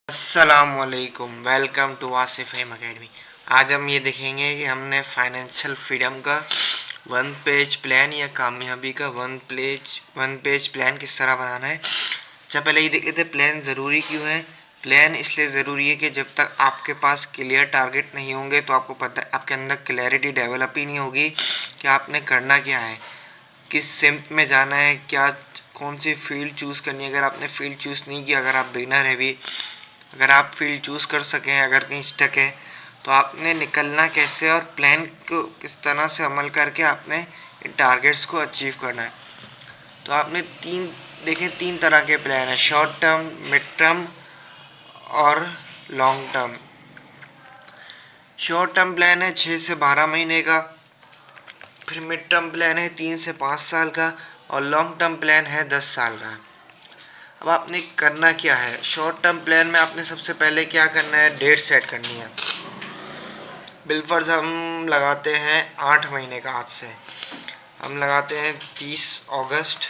अस्सलामुअलैकुम, welcome to Asif M academy. आज हम ये देखेंगे कि हमने फाइनेंशियल फ्रीडम का वन पेज प्लान या कामयाबी का वन पेज प्लान किस तरह बनाना है। अच्छा, पहले ये देख लेते हैं प्लान ज़रूरी क्यों है। प्लान इसलिए ज़रूरी है कि जब तक आपके पास क्लियर टारगेट नहीं होंगे तो आपको पता आपके अंदर क्लैरिटी डेवलप ही नहीं होगी कि आपने करना क्या है, किस सिम्ट में जाना है, क्या कौन सी फील्ड चूज़ करनी है। अगर आपने फील्ड चूज़ नहीं की, अगर आप बिगनर है भी, अगर आप फील्ड चूज़ कर सकें, अगर कहीं स्टक है तो आपने निकलना कैसे और प्लान को किस तरह से अमल करके आपने इन टारगेट्स को अचीव करना है। तो आपने तीन तरह के प्लान है, शॉर्ट टर्म, मिड टर्म और long term. Short term plan है 6 से 12 महीने का, फिर मिड टर्म प्लान है 3 से 5 साल का और लॉन्ग टर्म प्लान है 10 साल का। अब आपने करना क्या है, शॉर्ट टर्म प्लान में आपने सबसे पहले क्या करना है, डेट सेट करनी है। बिलफर्ज हम लगाते हैं 8 महीने का, आज से हम लगाते हैं 30 अगस्त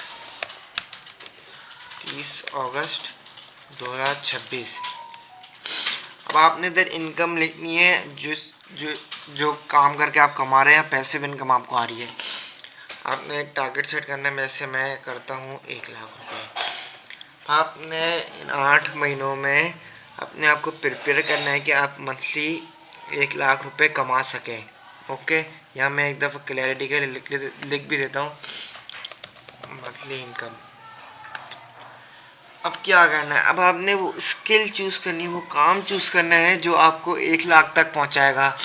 2026। अब आपने इधर इनकम लिखनी है, जो जो काम करके आप कमा रहे हैं, पैसिव इनकम आपको आ रही है। आपने एक टारगेट सेट करना है, वैसे मैं करता हूँ 1 लाख रुपए। आपने इन 8 महीनों में अपने आप को प्रिपेयर करना है कि आप मंथली 1 लाख रुपए कमा सकें। ओके, यहाँ मैं एक दफ़ा क्लैरिटी के लिए लिख भी देता हूँ, मंथली इनकम। अब क्या करना है, अब आपने वो स्किल चूज़ करनी है, वो काम चूज़ करना है जो आपको 1 लाख तक पहुँचाएगा।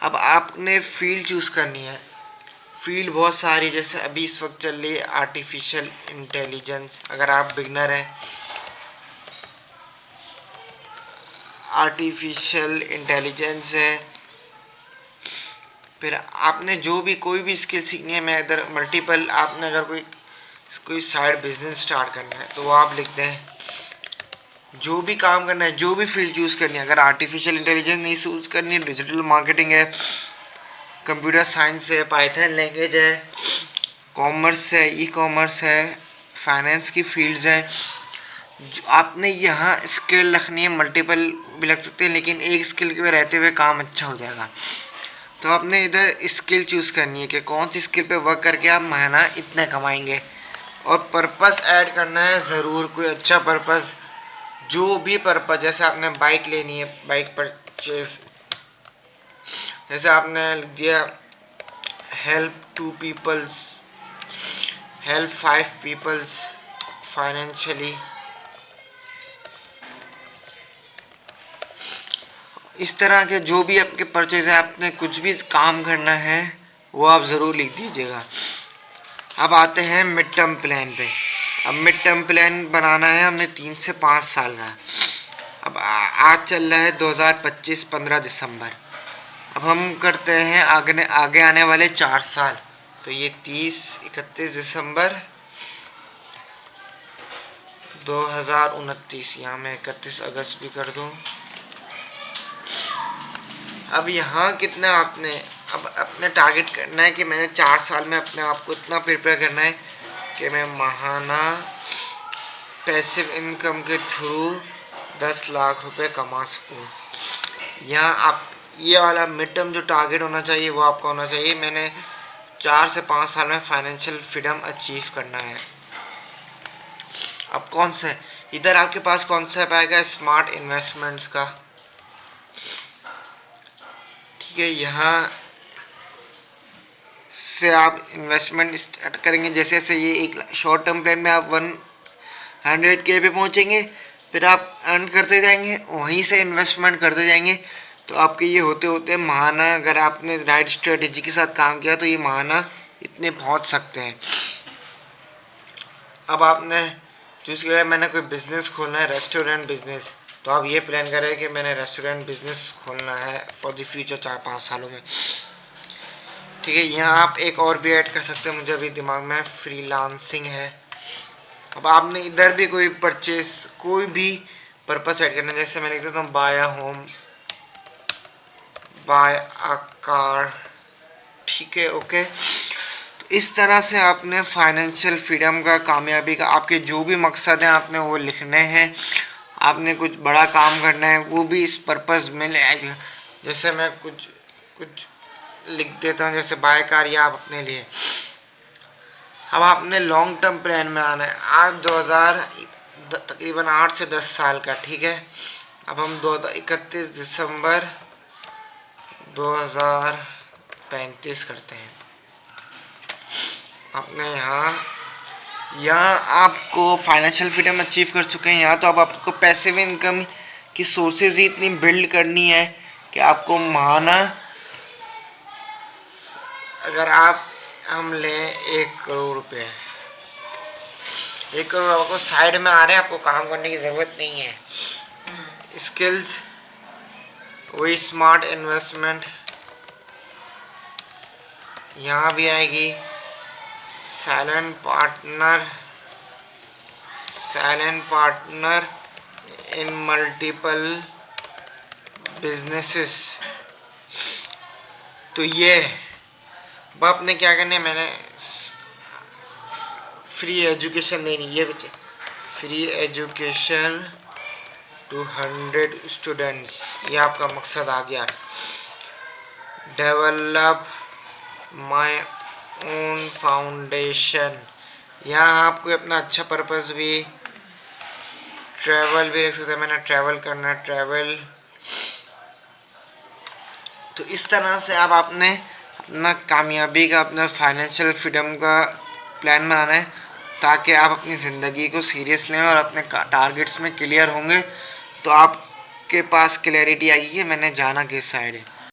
अब आपने फील्ड चूज़ करनी है। फील्ड बहुत सारी, जैसे अभी इस वक्त चल रही है आर्टिफिशियल इंटेलिजेंस। अगर आप बिगनर हैं, आर्टिफिशियल इंटेलिजेंस है। फिर आपने जो भी कोई भी स्किल सीखनी है, मैं इधर मल्टीपल, आपने अगर कोई साइड बिजनेस स्टार्ट करना है तो वो आप लिखते हैं। जो भी काम करना है, जो भी फील्ड चूज़ करनी है, अगर आर्टिफिशियल इंटेलिजेंस नहीं चूज़ करनी है, डिजिटल मार्केटिंग है, कंप्यूटर साइंस है, पाइथन लैंग्वेज है, कॉमर्स है, ई कॉमर्स है, फाइनेंस की फील्ड्स हैं, जो आपने यहाँ स्किल रखनी है। मल्टीपल भी लग सकते हैं, लेकिन एक स्किल के रहते हुए काम अच्छा हो जाएगा। तो आपने इधर स्किल चूज़ करनी है कि कौन सी स्किल पे वर्क करके आप महीना इतने कमाएंगे, और पर्पस ऐड करना है ज़रूर, कोई अच्छा पर्पस। जो भी पर्पस, जैसे आपने बाइक लेनी है, बाइक परचेज, जैसे आपने लिख दिया help 2 peoples, help 5 peoples financially. इस तरह के जो भी आपके परचेज है, आपने कुछ भी काम करना है वो आप ज़रूर लिख दीजिएगा। अब आते हैं मिड टर्म प्लान पे। अब मिड टर्म प्लान बनाना है हमने 3 से 5 साल का। अब आज चल रहा है 2025, 15 दिसंबर। अब हम करते हैं आगे आने वाले 4 साल। तो ये 31 दिसंबर 2029, यहाँ मैं 31 अगस्त भी कर दूँ। अब यहाँ कितना आपने अब अपने टारगेट करना है कि मैंने 4 साल में अपने आप को इतना प्रिपेयर करना है कि मैं माहाना पैसिव इनकम के थ्रू 10 लाख रुपए कमा सकूँ। यहाँ आप ये वाला मिड टर्म जो टारगेट होना चाहिए वो आपका होना चाहिए, मैंने 4 से 5 साल में फाइनेंशियल फ्रीडम अचीव करना है। अब कौन सा है, इधर आपके पास कॉन्सेप्ट आएगा स्मार्ट इन्वेस्टमेंट्स का। ठीक है, यहाँ से आप इन्वेस्टमेंट स्टार्ट करेंगे। जैसे जैसे ये एक शॉर्ट टर्म प्लान में आप 100K पे पहुँचेंगे, फिर आप अर्न करते जाएंगे, वहीं से इन्वेस्टमेंट करते जाएंगे। तो आपके ये होते होते माहाना, अगर आपने राइट स्ट्रेटेजी के साथ काम किया तो ये माहाना इतने पहुँच सकते हैं। अब आपने चूज़ किया मैंने कोई बिज़नेस खोलना है, रेस्टोरेंट बिज़नेस, तो आप ये प्लान करें कि मैंने रेस्टोरेंट बिज़नेस खोलना है फॉर द फ्यूचर 4-5 सालों में। ठीक है, यहाँ आप एक और भी ऐड कर सकते हैं, मुझे अभी दिमाग में फ्रीलांसिंग है। अब आपने इधर भी कोई परचेस, कोई भी पर्पस ऐड करना है। जैसे मैं लिख देता हूँ buy a home, buy a car. ठीक है, ओके। तो इस तरह से आपने फाइनेंशियल फ्रीडम का, कामयाबी का, आपके जो भी मकसद हैं आपने वो लिखने हैं। आपने कुछ बड़ा काम करना है वो भी इस पर्पस में ले आएगा। जैसे मैं कुछ कुछ लिख देता हूँ, जैसे बाय कार या आप अपने लिए। अब आपने लॉन्ग टर्म प्लान में आना है। आज 2000 तकरीबन 8 से 10 साल का, ठीक है। अब हम 31 दिसंबर 2035 करते हैं। अपने यहाँ आपको फाइनेंशियल फ्रीडम अचीव कर चुके हैं। यहाँ तो अब आपको पैसिव इनकम की सोर्सेज ही इतनी बिल्ड करनी है कि आपको माना, अगर आप हम लें 1 करोड़ रुपये, 1 करोड़ आपको साइड में आ रहे हैं, आपको काम करने की ज़रूरत नहीं है। स्किल्स वही स्मार्ट इन्वेस्टमेंट यहाँ भी आएगी। Silent partner in multiple businesses. तो ये अब आपने क्या करना है, मैंने फ्री एजुकेशन देनी, ये बच्चे फ्री एजुकेशन टू 100 स्टूडेंट्स, ये आपका मकसद आ गया। डेवलप माय ओन फाउंडेशन, यहाँ आपको अपना अच्छा पर्पस भी, ट्रैवल भी रख सकते हैं। मैंने ट्रैवल करना है, ट्रैवल। तो इस तरह से आप आपने अपना कामयाबी का, अपना फाइनेंशियल फ्रीडम का प्लान बनाना है, ताकि आप अपनी ज़िंदगी को सीरियस लें और अपने टारगेट्स में क्लियर होंगे। तो आपके पास क्लैरिटी आएगी कि मैंने जाना किस साइड है।